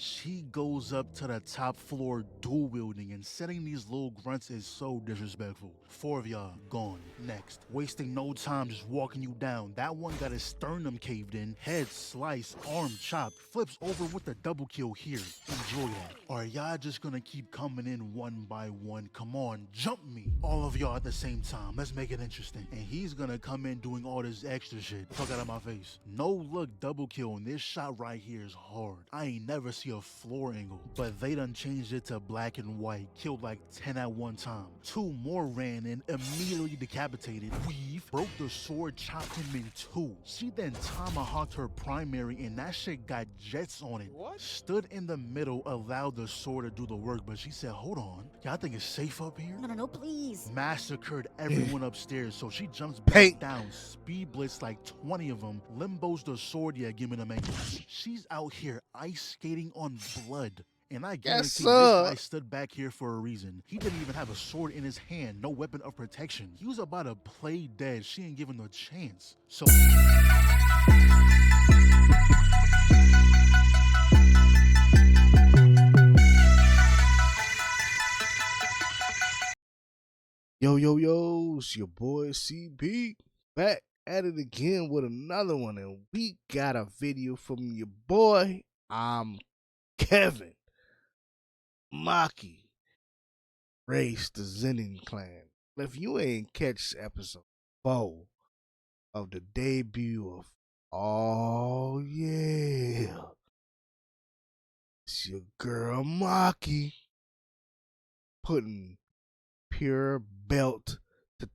She goes up to the top floor dual wielding, and setting these little grunts is so disrespectful. 4 of y'all gone. Next. Wasting no time just walking you down. That one got his sternum caved in, head sliced, arm chopped, flips over with the double kill here. Enjoy that. Are y'all just gonna keep coming in one by one? Come on, jump me. All of y'all at the same time. Let's make it interesting. And he's gonna come in doing all this extra shit. Fuck out of my face. No look double kill, and this shot right here is hard. I ain't never see a floor angle, but they done changed it to black and white. Killed like 10 at one time. 2 more ran in, immediately decapitated. Weave, broke the sword, chopped him in 2. She then tomahawked her primary, and that shit got jets on it. What? Stood in the middle, allowed the sword to do the work, but she said, hold on, y'all think it's safe up here? No, please. Massacred everyone upstairs, so she jumps back down, speed blitz like 20 of them, limbos the sword, yeah, give me the ankles. She's out here ice skating on blood. And I guarantee this guy stood back here for a reason. He didn't even have a sword in his hand, no weapon of protection. He was about to play dead. She ain't giving no chance. So Yo, it's your boy CB back at it again with another one, and we got a video from your boy. Kevin Maki race the Zenin clan. If you ain't catch episode 4 of the debut of Oh Yeah, it's your girl Maki putting pure belt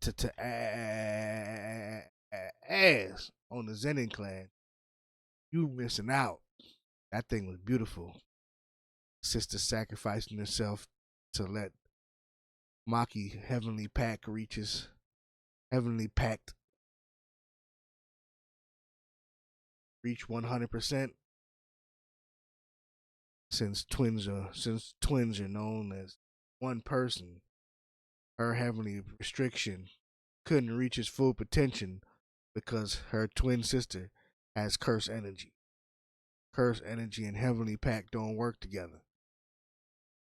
to ass on the Zenin clan. You missing out. That thing was beautiful. Sister sacrificing herself to let Maki Heavenly Pact reach 100%. Since twins are known as one person, her heavenly restriction couldn't reach its full potential because her twin sister has curse energy. Curse energy and heavenly pact don't work together.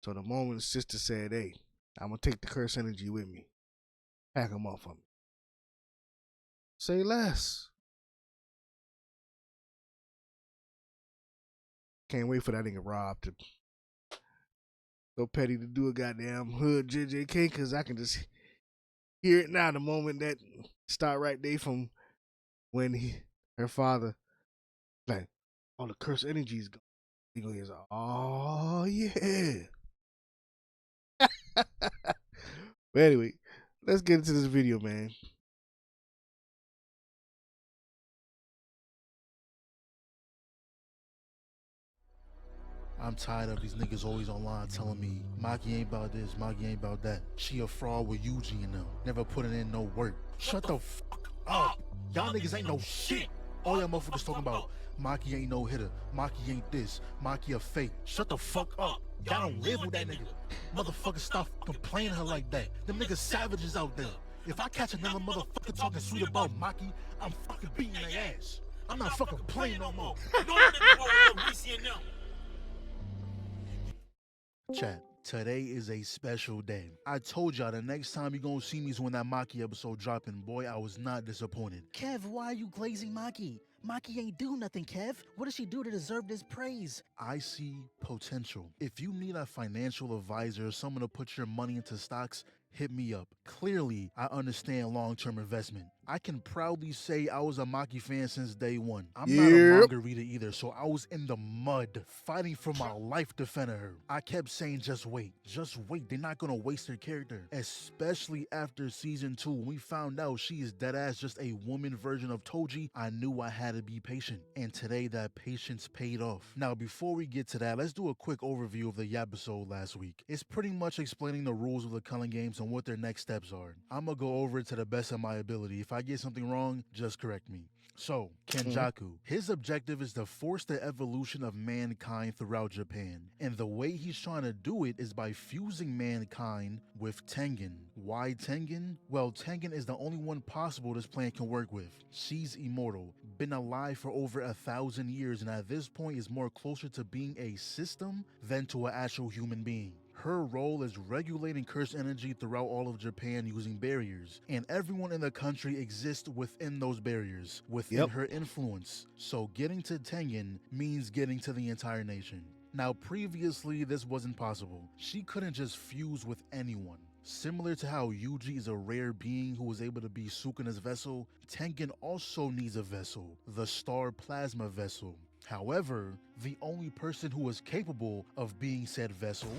So the moment the sister said, hey, I'm going to take the curse energy with me, pack them up for me. Say less. Can't wait for that nigga Rob to so petty to do a goddamn hood JJK, because I can just hear it now. The moment that start right there from when her father, like, all the curse energies go. He gonna hear, oh yeah. But anyway, let's get into this video, man. I'm tired of these niggas always online telling me Maki ain't about this, Maki ain't about that. She a fraud with Yuji and them. Never putting in no work. Shut the fuck up. Y'all niggas ain't no shit. All y'all motherfuckers talking about Maki ain't no hitter. Maki ain't this. Maki a fake. Shut the fuck up. Y'all don't live with that nigga. Motherfuckers stop fucking playing her like that. Them niggas savages out there. If I catch another motherfucker talking sweet about Maki, I'm fucking beating their ass. I'm not fucking playing no more. Chat, today is a special day. I told y'all the next time you gonna see me is when that Maki episode dropping. Boy, I was not disappointed. Kev, why are you glazing Maki? Maki ain't do nothing, Kev. What does she do to deserve this praise? I see potential. If you need a financial advisor or someone to put your money into stocks, hit me up. Clearly, I understand long-term investment. I can proudly say I was a Maki fan since day one. I'm not a manga reader either, so I was in the mud, fighting for my life defending her. I kept saying, just wait. They're not gonna waste her character. Especially after season 2, when we found out she is deadass just a woman version of Toji, I knew I had to be patient. And today, that patience paid off. Now, before we get to that, let's do a quick overview of the episode last week. It's pretty much explaining the rules of the Culling Games and what their next steps are. I'm gonna go over it to the best of my ability. If I get something wrong, just correct me. So, Kenjaku, his objective is to force the evolution of mankind throughout Japan. And the way he's trying to do it is by fusing mankind with Tengen. Why Tengen? Well, Tengen is the only one possible this plan can work with. She's immortal. been alive for over 1,000 years, and at this point is more closer to being a system than to an actual human being. Her role is regulating cursed energy throughout all of Japan using barriers, and everyone in the country exists within those barriers, within her influence. So getting to Tengen means getting to the entire nation. Now previously this wasn't possible. She couldn't just fuse with anyone. Similar to how Yuji is a rare being who was able to be Sukuna's vessel, Tengen also needs a vessel, the Star Plasma Vessel. However, the only person who was capable of being said vessel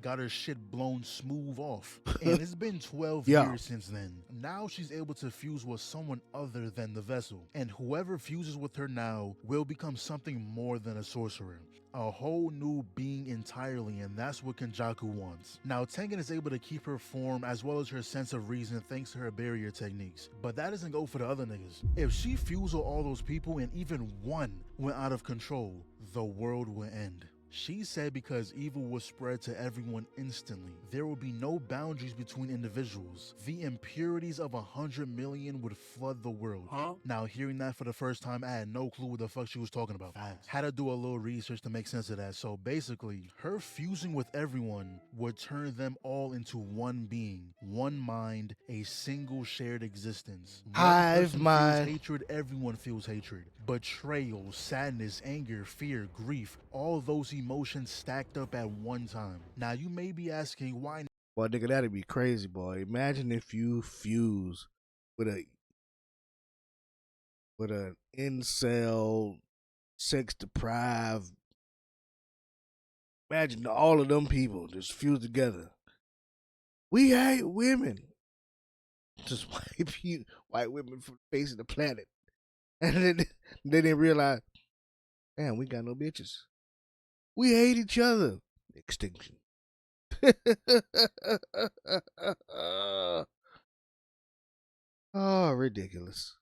got her shit blown smooth off. And it's been 12 years since then. Now she's able to fuse with someone other than the vessel. And whoever fuses with her now will become something more than a sorcerer. A whole new being entirely, and that's what Kenjaku wants. Now, Tengen is able to keep her form as well as her sense of reason thanks to her barrier techniques. But that doesn't go for the other niggas. If she fused with all those people and even one went out of control, the world will end. She said because evil will spread to everyone instantly. There will be no boundaries between individuals. The impurities of 100 million would flood the world. Now, hearing that for the first time, I had no clue what the fuck she was talking about. Had to do a little research to make sense of that. So basically, her fusing with everyone would turn them all into one being, one mind, a single shared existence. Hive mind. Hatred, everyone feels hatred. Betrayal, sadness, anger, fear, grief, all those emotions stacked up at one time. Now you may be asking why. Boy, nigga, that'd be crazy, boy. Imagine if you fuse with an incel, sex deprived. Imagine all of them people just fuse together. We hate women. Just white women from the face of the planet. And then they didn't realize, damn, we got no bitches. We hate each other. Extinction. Oh, ridiculous.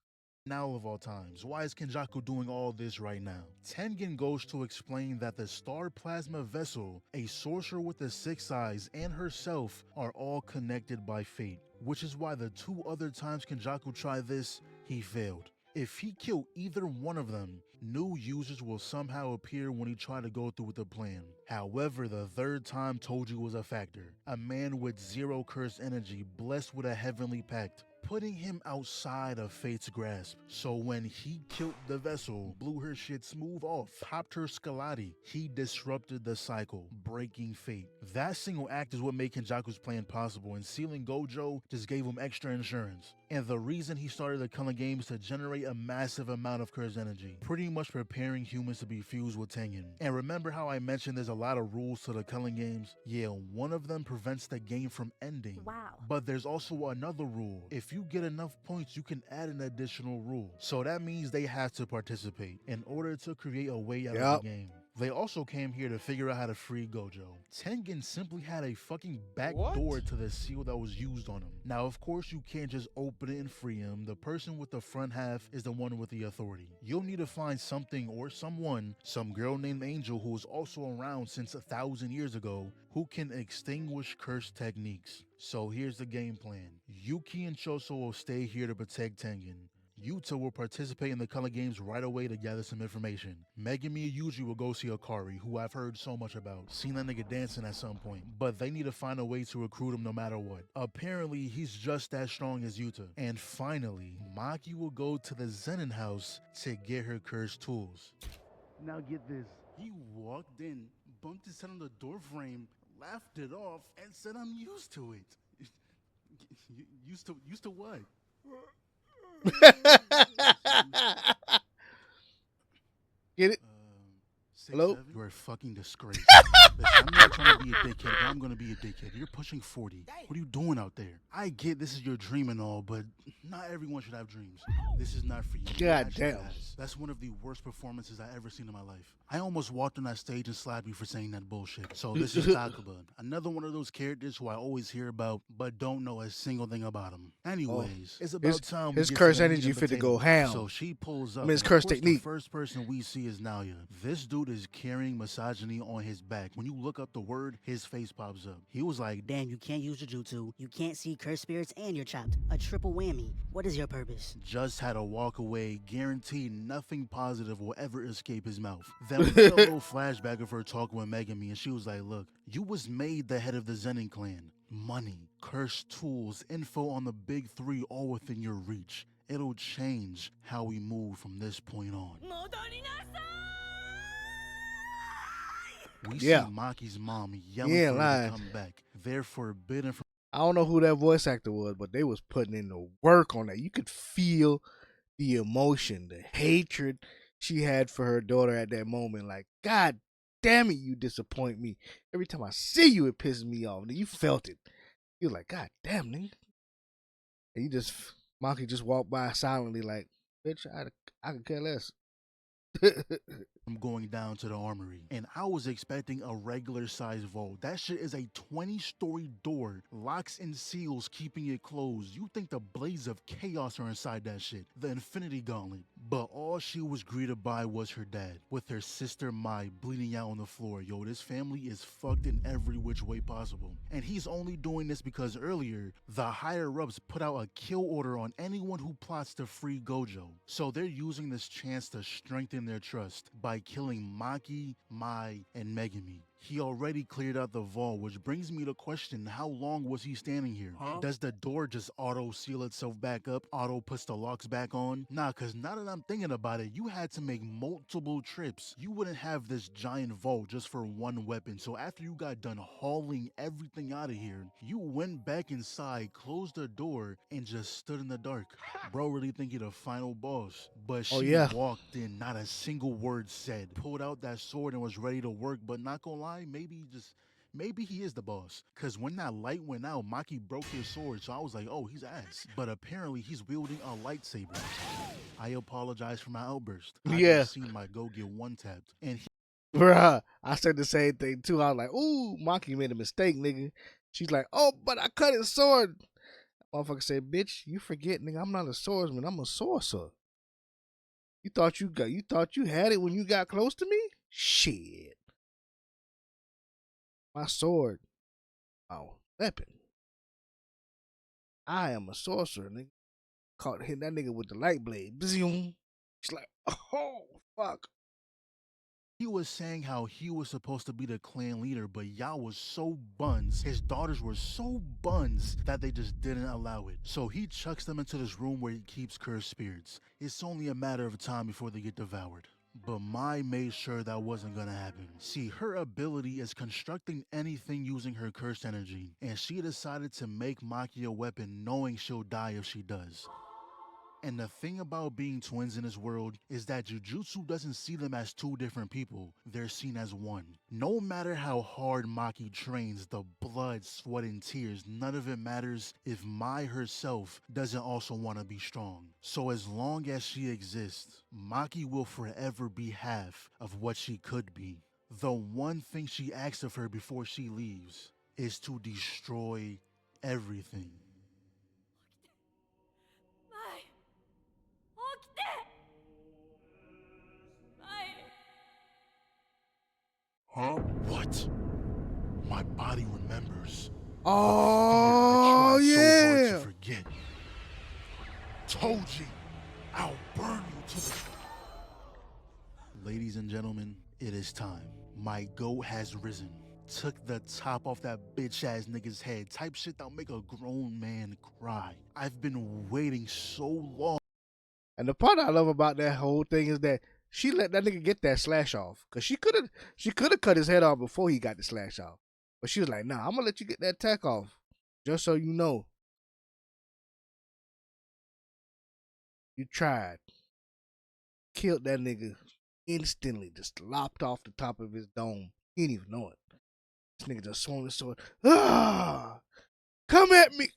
Now of all times, why is Kenjaku doing all this right now? Tengen goes to explain that the Star Plasma Vessel, a sorcerer with the 6 eyes, and herself are all connected by fate, which is why the 2 other times Kenjaku tried this, he failed. If he killed either one of them, new users will somehow appear when he tried to go through with the plan. However, the 3rd time Toji was a factor. A man with 0 cursed energy, blessed with a heavenly pact, putting him outside of fate's grasp. So when he killed the vessel, blew her shit smooth off, popped her Scalati, he disrupted the cycle, breaking fate. That single act is what made Kenjaku's plan possible, and sealing Gojo just gave him extra insurance. And the reason he started the Culling Games to generate a massive amount of cursed energy, pretty much preparing humans to be fused with Tengen. And remember how I mentioned there's a lot of rules to the Culling Games? Yeah, one of them prevents the game from ending. Wow. But there's also another rule. If you get enough points, you can add an additional rule. So that means they have to participate in order to create a way out of the game. They also came here to figure out how to free Gojo. Tengen simply had a fucking back door to the seal that was used on him. Now, of course, you can't just open it and free him. The person with the front half is the one with the authority. You'll need to find something or someone, some girl named Angel who was also around since 1,000 years ago, who can extinguish cursed techniques. So here's the game plan. Yuki and Choso will stay here to protect Tengen. Yuta will participate in the Culling Games right away to gather some information. Megumi and Yuji will go see Akari, who I've heard so much about. Seen that nigga dancing at some point. But they need to find a way to recruit him no matter what. Apparently, he's just as strong as Yuta. And finally, Maki will go to the Zenin house to get her cursed tools. Now get this. He walked in, bumped his head on the doorframe, laughed it off, and said I'm used to it. Used to what? Get it? Hello? You're a fucking disgrace. Listen, I'm not trying to be a dickhead, but I'm going to be a dickhead. You're pushing 40. What are you doing out there? I get this is your dream and all, but not everyone should have dreams. This is not for you. God damn. That's one of the worst performances I've ever seen in my life. I almost walked on that stage and slapped you for saying that bullshit. So this is Takuba, another one of those characters who I always hear about, but don't know a single thing about him. Anyways, it's about time his curse energy fit to go ham. So she pulls up. His curse technique. The first person we see is Naoya. This dude is is carrying misogyny on his back. When you look up the word, his face pops up. He was like, Damn, you can't use Jujutsu, you can't see cursed spirits, and you're chopped. A triple whammy. What is your purpose? just had to walk away, guaranteed nothing positive will ever escape his mouth. Then we get a little flashback of her talking with Megami, and she was like, look, you was made the head of the Zenin clan. Money, cursed tools, info on the big three all within your reach. It'll change how we move from this point on. We see Maki's mom yelling for her to come back. They're forbidden from. I don't know who that voice actor was, but they was putting in the work on that. You could feel the emotion, the hatred she had for her daughter at that moment. Like, God damn it, you disappoint me. Every time I see you, it pisses me off. And you felt it. You're like, God damn, nigga. And Maki just walked by silently like, bitch, I could care less. From going down to the armory, and I was expecting a regular size vault. That shit is a 20-story door, locks and seals keeping it closed. You think the blades of chaos are inside that shit, the Infinity Gauntlet. But all she was greeted by was her dad, with her sister Mai bleeding out on the floor. Yo, this family is fucked in every which way possible. And he's only doing this because earlier, the higher-ups put out a kill order on anyone who plots to free Gojo. So they're using this chance to strengthen their trust by killing Maki, Mai, and Megami. He already cleared out the vault, which brings me to question, how long was he standing here? Does the door just auto seal itself back up? Auto puts the locks back on? Nah, cause now that I'm thinking about it, you had to make multiple trips. You wouldn't have this giant vault just for one weapon. So after you got done hauling everything out of here, you went back inside, closed the door, and just stood in the dark. Bro really think you're the final boss. But she walked in, not a single word said. Pulled out that sword and was ready to work, but not gonna lie, maybe he is the boss. Cause when that light went out, Maki broke his sword, so I was like, oh, he's ass. But apparently he's wielding a lightsaber. I apologize for my outburst. I just seen my go get one tapped. And bruh, I said the same thing too. I was like, ooh, Maki made a mistake, nigga. She's like, oh, but I cut his sword. Motherfucker said, bitch, you forget, nigga, I'm not a swordsman, I'm a sorcerer. You thought you had it when you got close to me? Shit. My sword, my weapon. I am a sorcerer, nigga. Caught hitting that nigga with the light blade. She's like, oh, fuck. he was saying how he was supposed to be the clan leader, but y'all was so buns. His daughters were so buns that they just didn't allow it. So he chucks them into this room where he keeps cursed spirits. It's only a matter of time before they get devoured. But Mai made sure that wasn't gonna happen. See, her ability is constructing anything using her cursed energy, and she decided to make Maki a weapon knowing she'll die if she does. And the thing about being twins in this world is that Jujutsu doesn't see them as two different people, they're seen as one. No matter how hard Maki trains, the blood, sweat, and tears, none of it matters if Mai herself doesn't also want to be strong. So as long as she exists, Maki will forever be half of what she could be. The one thing she asks of her before she leaves is to destroy everything. Huh? What? My body remembers. Oh, I tried so hard to forget. Told you, I'll burn you to the... Ladies and gentlemen, it is time. My goat has risen. Took the top off that bitch-ass nigga's head. Type shit that'll make a grown man cry. I've been waiting so long. And the part I love about that whole thing is that she let that nigga get that slash off. Cause she could have cut his head off before he got the slash off. But she was like, nah, I'm gonna let you get that tack off. Just so you know. You tried. Killed that nigga instantly. Just lopped off the top of his dome. He didn't even know it. This nigga just swung his sword. Ah! Come at me!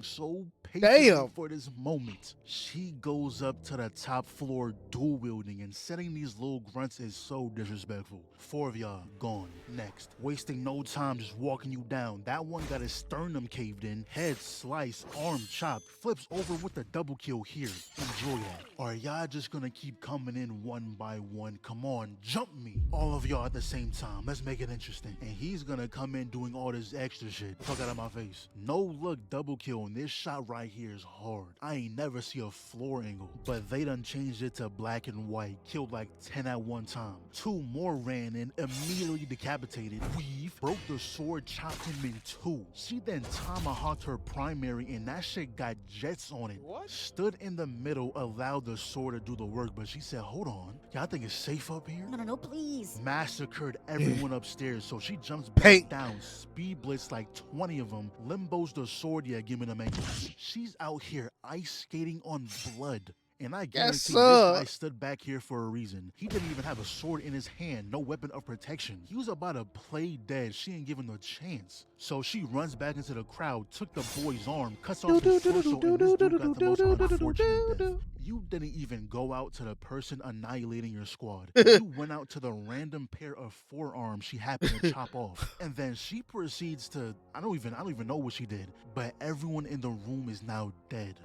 waiting so patiently Damn. for this moment. She goes up to the top floor dual wielding, and setting these little grunts is so disrespectful. 4 of y'all gone. Next. Wasting no time just walking you down. That one got his sternum caved in, head sliced, arm chopped, flips over with a double kill here. Enjoy that. Are y'all just gonna keep coming in one by one? Come on, jump me. All of y'all at the same time. Let's make it interesting. And he's gonna come in doing all this extra shit. Fuck out of my face. No look double kill, and this shot right here is hard. I ain't never see a floor angle, but they done changed it to black and white. Killed like 10 at one time. 2 more ran in, immediately decapitated. Weave, broke the sword, chopped him in 2. She then tomahawked her primary, and that shit got jets on it. What? Stood in the middle, allowed the sword to do the work, but she said, hold on, y'all think it's safe up here? No, please. Massacred everyone upstairs, so she jumps back Paint. down, speed blitz like 20 of them, limbos the sword, yeah, give me the mango. She's out here ice skating on blood. And I guarantee this guy stood back here for a reason. He didn't even have a sword in his hand, no weapon of protection. He was about to play dead. She ain't giving no chance. So she runs back into the crowd, took the boy's arm, cuts off his torso, and this dude got the most unfortunate death. You didn't even go out to the person annihilating your squad. You went out to the random pair of forearms she happened to chop off. And then she proceeds to, I don't even know what she did, but everyone in the room is now dead.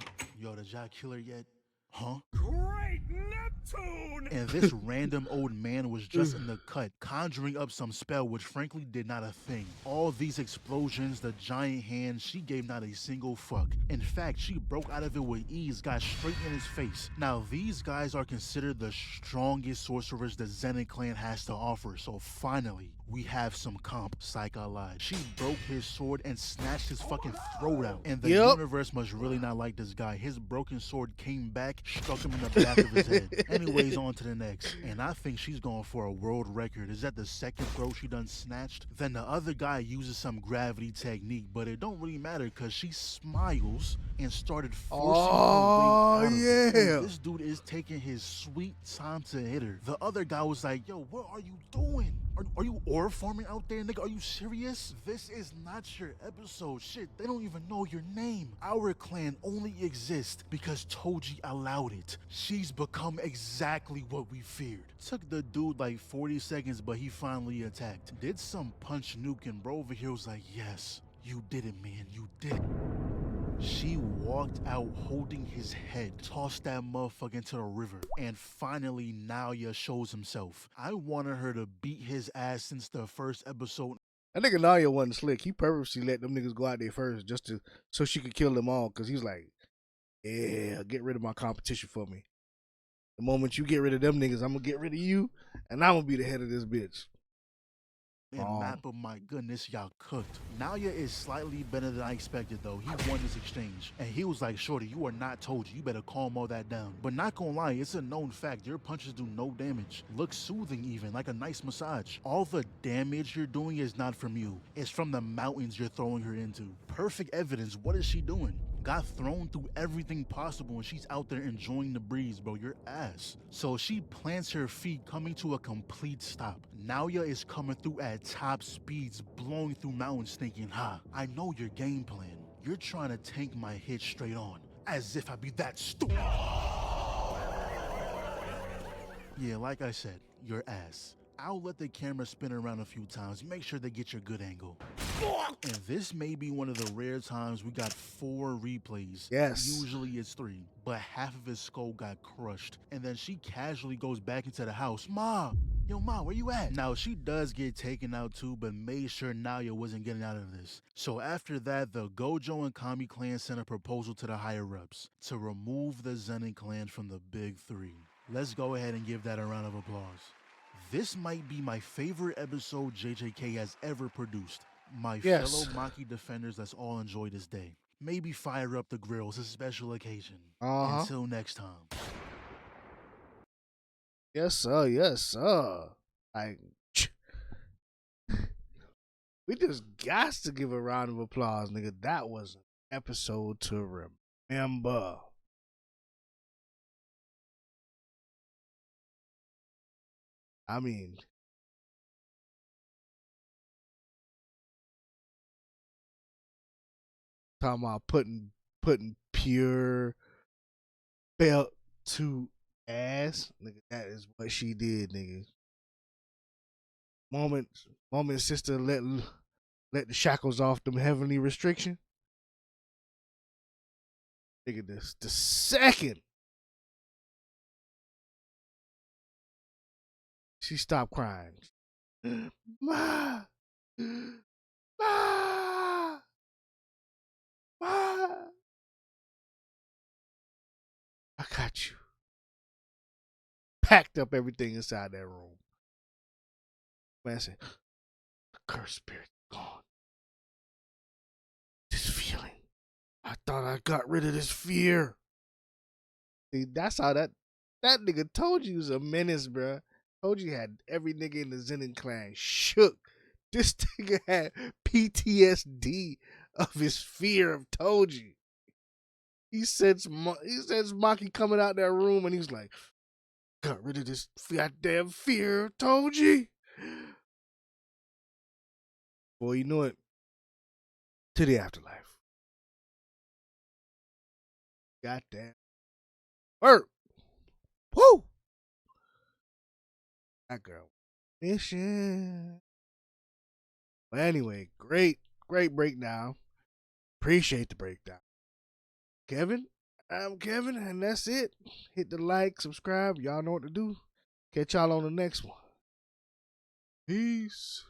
Yo, did y'all kill her yet? Huh? Great Neptune! And this random old man was just in the cut, conjuring up some spell which frankly did not a thing. All these explosions, the giant hand, she gave not a single fuck. In fact, she broke out of it with ease, got straight in his face. Now, these guys are considered the strongest sorcerers the Zenin clan has to offer, so finally, we have some comp. Psych, I lied. She broke his sword and snatched his fucking throat out. And the universe must really not like this guy. His broken sword came back, struck him in the back of his head. Anyways, on to the next. And I think she's going for a world record. Is that the second throat she done snatched? Then the other guy uses some gravity technique, but it don't really matter because she smiles and started forcing her way out of it. And this dude is taking his sweet time to hit her. The other guy was like, yo, what are you doing? Are you ore farming out there, nigga? Are you serious? This is not your episode. Shit, they don't even know your name. Our clan only exists because Toji allowed it. She's become exactly what we feared. Took the dude like 40 seconds, but he finally attacked. Did some punch nuke, and bro over here was like, yes, you did it, man. You did it. She walked out holding his head, tossed that motherfucker into the river, and finally Naoya shows himself. I wanted her to beat his ass since the first episode. That nigga Naoya wasn't slick. He purposely let them niggas go out there first just so she could kill them all, because he's like, yeah, get rid of my competition for me. The moment you get rid of them niggas, I'm gonna get rid of you, and I'm gonna be the head of this bitch. And map of my goodness, y'all cooked. Naoya is slightly better than I expected though. He won this exchange. And he was like, shorty, you are not Toji. You better calm all that down. But not gonna lie, it's a known fact. Your punches do no damage. Look soothing even, like a nice massage. All the damage you're doing is not from you. It's from the mountains you're throwing her into. Perfect evidence. What is she doing? Got thrown through everything possible and she's out there enjoying the breeze, bro. Your ass. So she plants her feet, coming to a complete stop. Naoya is coming through at top speeds, blowing through mountains, thinking, ha, I know your game plan. You're trying to tank my hit straight on. As if I'd be that stupid. Yeah, like I said, your ass. I'll let the camera spin around a few times, make sure they get your good angle. And this may be one of the rare times we got 4 replays. Yes. Usually it's 3, but half of his skull got crushed. And then she casually goes back into the house. Ma, yo, Ma, where you at? Now, she does get taken out too, but made sure Naoya wasn't getting out of this. So after that, the Gojo and Kami clan sent a proposal to the higher-ups to remove the Zenin clan from the Big 3. Let's go ahead and give that a round of applause. This might be my favorite episode JJK has ever produced. My fellow Maki defenders, let's all enjoy this day. Maybe fire up the grill. It's a special occasion. Until next time. Yes, sir. Yes, sir. Like, we just got to give a round of applause, nigga. That was an episode to remember. I mean, talking about putting putting pure belt to ass. Nigga, that is what she did, nigga. Moment sister let the shackles off them heavenly restriction. Nigga, this the second she stopped crying. Ma, ma, ma. I got you. Packed up everything inside that room. Man said, the cursed spirit gone. This feeling. I thought I got rid of this fear. See, that's how that nigga told you he was a menace, bruh. Told you he had every nigga in the Zenin clan shook. This nigga had PTSD of his fear of Toji. He says Maki coming out that room and he's like, got rid of this goddamn fear of Toji. Boy, you know it. To the afterlife. Goddamn. Work. Woo! That girl. Mission. But anyway, great breakdown. Appreciate the breakdown. Kevin, I'm Kevin, and that's it. Hit the like, subscribe. Y'all know what to do. Catch y'all on the next one. Peace.